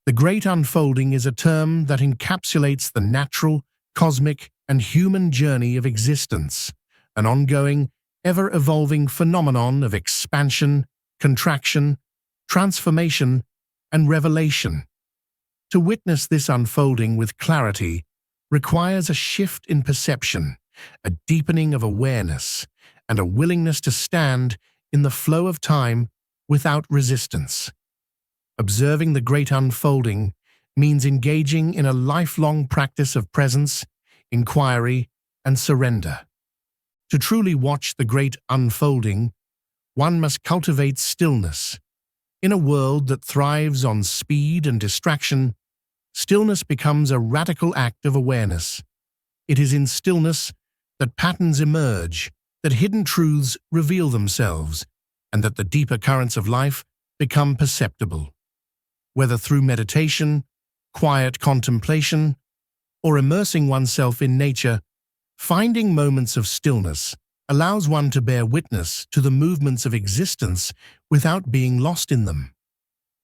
The great unfolding is a term that encapsulates the natural, cosmic, and human journey of existence, an ongoing, ever-evolving phenomenon of expansion, contraction, transformation, and revelation. To witness this unfolding with clarity requires a shift in perception, a deepening of awareness, and a willingness to stand in the flow of time without resistance. Observing the great unfolding means engaging in a lifelong practice of presence, inquiry, and surrender. To truly watch the great unfolding, one must cultivate stillness. In a world that thrives on speed and distraction, stillness becomes a radical act of awareness. It is in stillness that patterns emerge, that hidden truths reveal themselves, and that the deeper currents of life become perceptible. Whether through meditation, quiet contemplation, or immersing oneself in nature, finding moments of stillness allows one to bear witness to the movements of existence without being lost in them.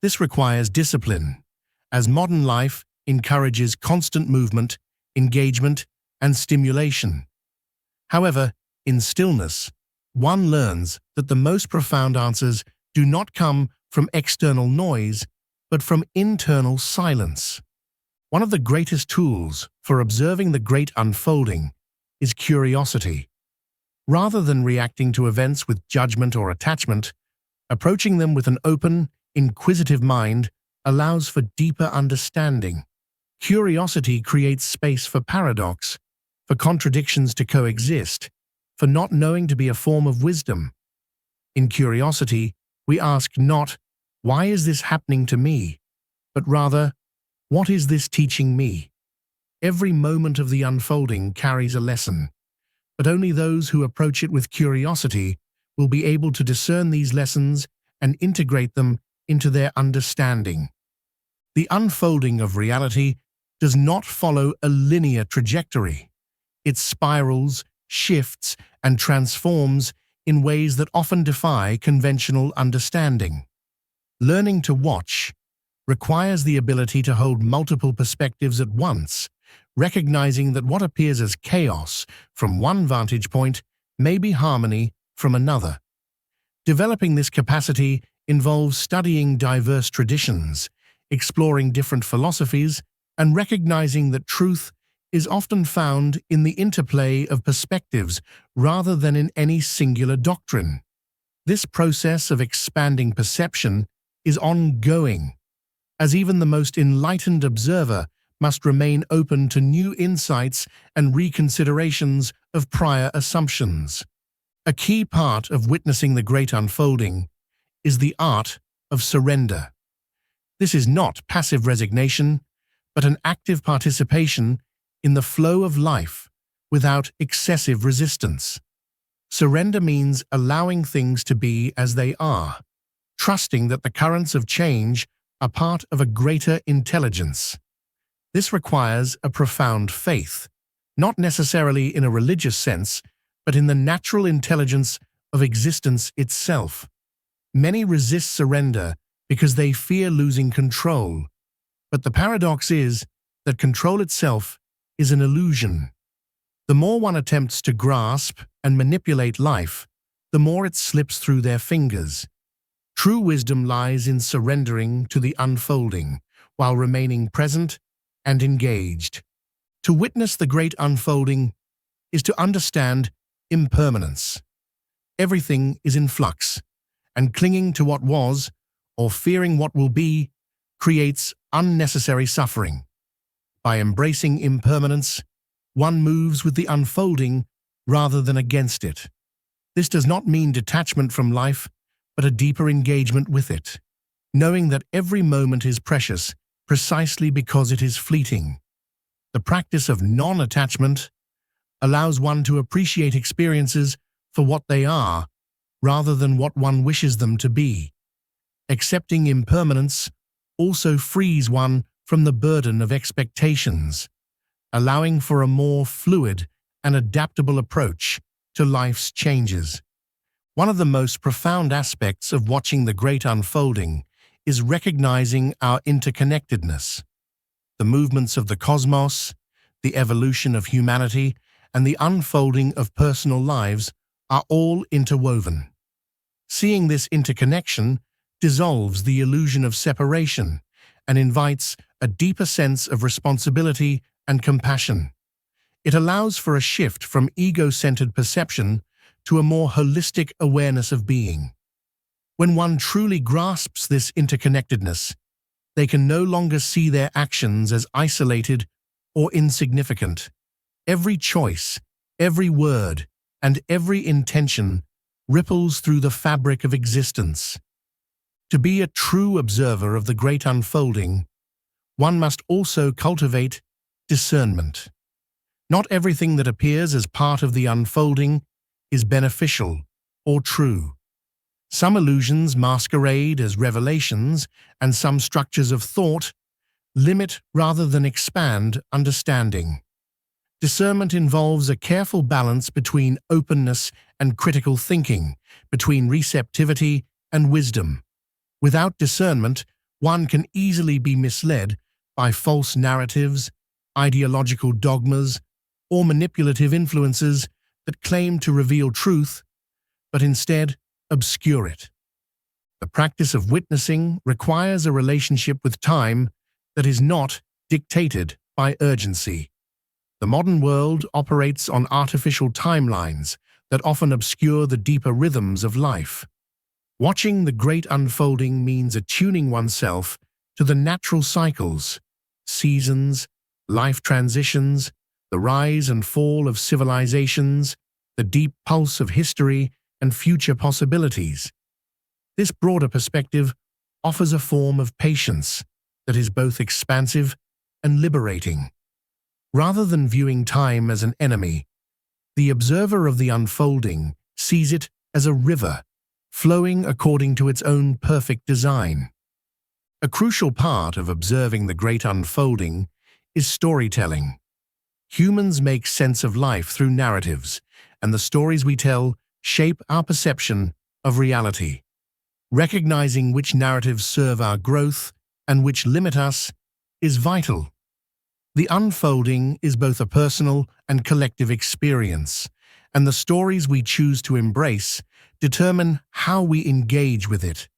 This requires discipline, as modern life encourages constant movement, engagement, and stimulation. However, in stillness, one learns that the most profound answers do not come from external noise, but from internal silence. One of the greatest tools for observing the great unfolding is curiosity. Rather than reacting to events with judgment or attachment, approaching them with an open, inquisitive mind allows for deeper understanding. Curiosity creates space for paradox, for contradictions to coexist, for not knowing to be a form of wisdom. In curiosity, we ask not, "Why is this happening to me?" but rather, "What is this teaching me?" Every moment of the unfolding carries a lesson, but only those who approach it with curiosity will be able to discern these lessons and integrate them into their understanding. The unfolding of reality does not follow a linear trajectory. It spirals, shifts, and transforms in ways that often defy conventional understanding. Learning to watch requires the ability to hold multiple perspectives at once, recognizing that what appears as chaos from one vantage point may be harmony from another. Developing this capacity involves studying diverse traditions, exploring different philosophies, and recognizing that truth is often found in the interplay of perspectives rather than in any singular doctrine. This process of expanding perception is ongoing, as even the most enlightened observer must remain open to new insights and reconsiderations of prior assumptions. A key part of witnessing the great unfolding is the art of surrender. This is not passive resignation, but an active participation in the flow of life without excessive resistance. Surrender means allowing things to be as they are, trusting that the currents of change are part of a greater intelligence. This requires a profound faith, not necessarily in a religious sense, but in the natural intelligence of existence itself. Many resist surrender because they fear losing control, but the paradox is that control itself is an illusion. The more one attempts to grasp and manipulate life, the more it slips through their fingers. True wisdom lies in surrendering to the unfolding while remaining present and engaged. To witness the great unfolding is to understand impermanence. Everything is in flux, and clinging to what was or fearing what will be creates unnecessary suffering. By embracing impermanence, one moves with the unfolding rather than against it. This does not mean detachment from life, but a deeper engagement with it, knowing that every moment is precious precisely because it is fleeting. The practice of non-attachment allows one to appreciate experiences for what they are, rather than what one wishes them to be. Accepting impermanence also frees one from the burden of expectations, allowing for a more fluid and adaptable approach to life's changes. One of the most profound aspects of watching the great unfolding is recognizing our interconnectedness. The movements of the cosmos, the evolution of humanity, and the unfolding of personal lives are all interwoven. Seeing this interconnection dissolves the illusion of separation and invites a deeper sense of responsibility and compassion. It allows for a shift from ego-centered perception to a more holistic awareness of being. When one truly grasps this interconnectedness, they can no longer see their actions as isolated or insignificant. Every choice, every word, and every intention ripples through the fabric of existence. To be a true observer of the great unfolding, one must also cultivate discernment. Not everything that appears as part of the unfolding is beneficial or true. Some illusions masquerade as revelations, and some structures of thought limit rather than expand understanding. Discernment involves a careful balance between openness and critical thinking, between receptivity and wisdom. Without discernment, one can easily be misled by false narratives, ideological dogmas, or manipulative influences that claim to reveal truth, but instead obscure it. The practice of witnessing requires a relationship with time that is not dictated by urgency. The modern world operates on artificial timelines that often obscure the deeper rhythms of life. Watching the great unfolding means attuning oneself to the natural cycles, seasons, life transitions, the rise and fall of civilizations, the deep pulse of history, and future possibilities. This broader perspective offers a form of patience that is both expansive and liberating. Rather than viewing time as an enemy, the observer of the unfolding sees it as a river, flowing according to its own perfect design. A crucial part of observing the great unfolding is storytelling. Humans make sense of life through narratives, and the stories we tell shape our perception of reality. Recognizing which narratives serve our growth and which limit us is vital. The unfolding is both a personal and collective experience, and the stories we choose to embrace determine how we engage with it.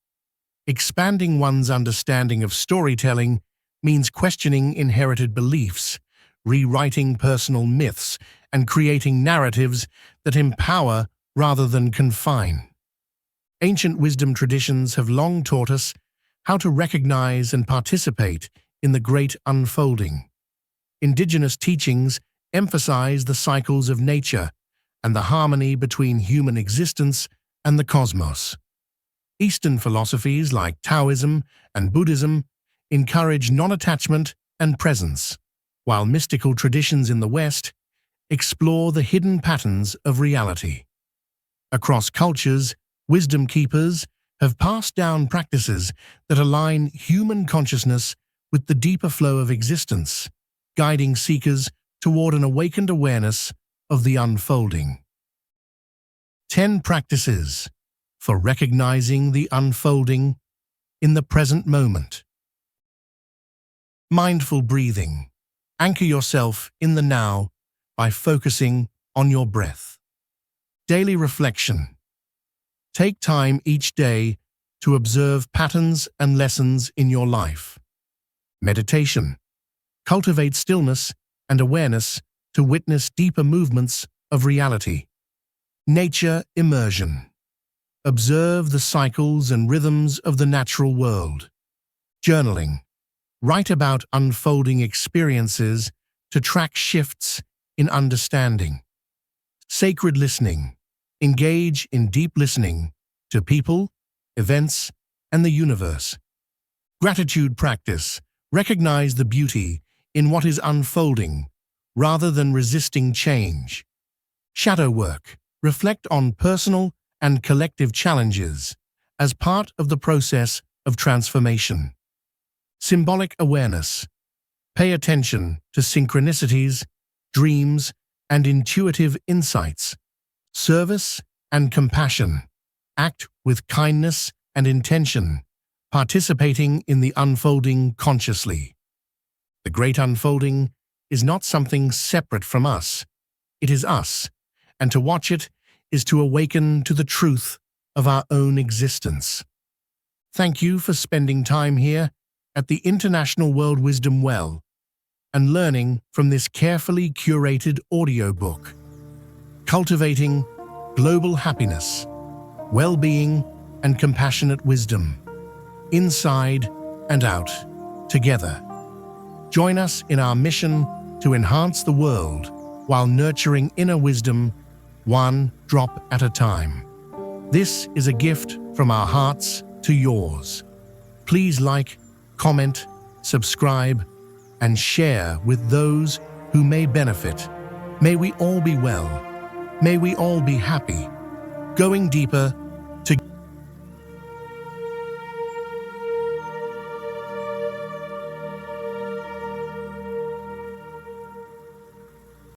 Expanding one's understanding of storytelling means questioning inherited beliefs, rewriting personal myths, and creating narratives that empower rather than confine. Ancient wisdom traditions have long taught us how to recognize and participate in the great unfolding. Indigenous teachings emphasize the cycles of nature and the harmony between human existence and the cosmos. Eastern philosophies like Taoism and Buddhism encourage non-attachment and presence, while mystical traditions in the West explore the hidden patterns of reality. Across cultures, wisdom keepers have passed down practices that align human consciousness with the deeper flow of existence, guiding seekers toward an awakened awareness of the unfolding. 10 practices for recognizing the unfolding in the present moment. Mindful breathing. Anchor yourself in the now by focusing on your breath. Daily reflection. Take time each day to observe patterns and lessons in your life. Meditation. Cultivate stillness and awareness to witness deeper movements of reality. Nature immersion. Observe the cycles and rhythms of the natural world. Journaling. Write about unfolding experiences to track shifts in understanding. Sacred listening. Engage in deep listening to people, events, and the universe. Gratitude practice. Recognize the beauty in what is unfolding rather than resisting change. Shadow work. Reflect on personal and collective challenges as part of the process of transformation. Symbolic awareness. Pay attention to synchronicities, dreams, and intuitive insights. Service and compassion. Act with kindness and intention, participating in the unfolding consciously. The great unfolding is not something separate from us. It is us, and to watch it is to awaken to the truth of our own existence. Thank you for spending time here at the International World Wisdom Well and learning from this carefully curated audiobook. Cultivating global happiness, well-being, and compassionate wisdom, inside and out, together. Join us in our mission to enhance the world while nurturing inner wisdom, one drop at a time. This is a gift from our hearts to yours. Please like, comment, subscribe, and share with those who may benefit. May we all be well. May we all be happy. Going deeper